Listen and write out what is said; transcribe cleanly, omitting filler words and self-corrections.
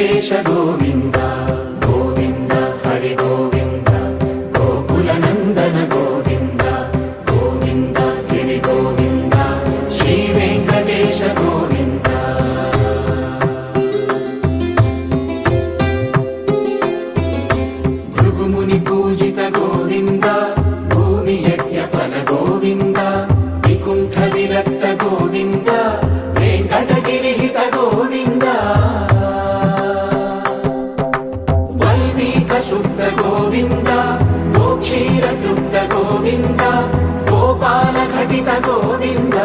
వెంకటేశ గోవింద గోవింద హరి గోవింద గోకుల నందన గోవింద గోవింద గిరి గోవింద శ్రీ వెంకటేశ గోవింద భృగుముని పూజిత గోవింద భూమి యజ్ఞ ఫల గోవింద వికుంఠ విరక్త గోవింద వెంకటగిరిహిత గోవింద వల్మీక శుద్ధ గోవింద గోక్షీర తృప్త గోవింద గోపాల ఘటిత గోవింద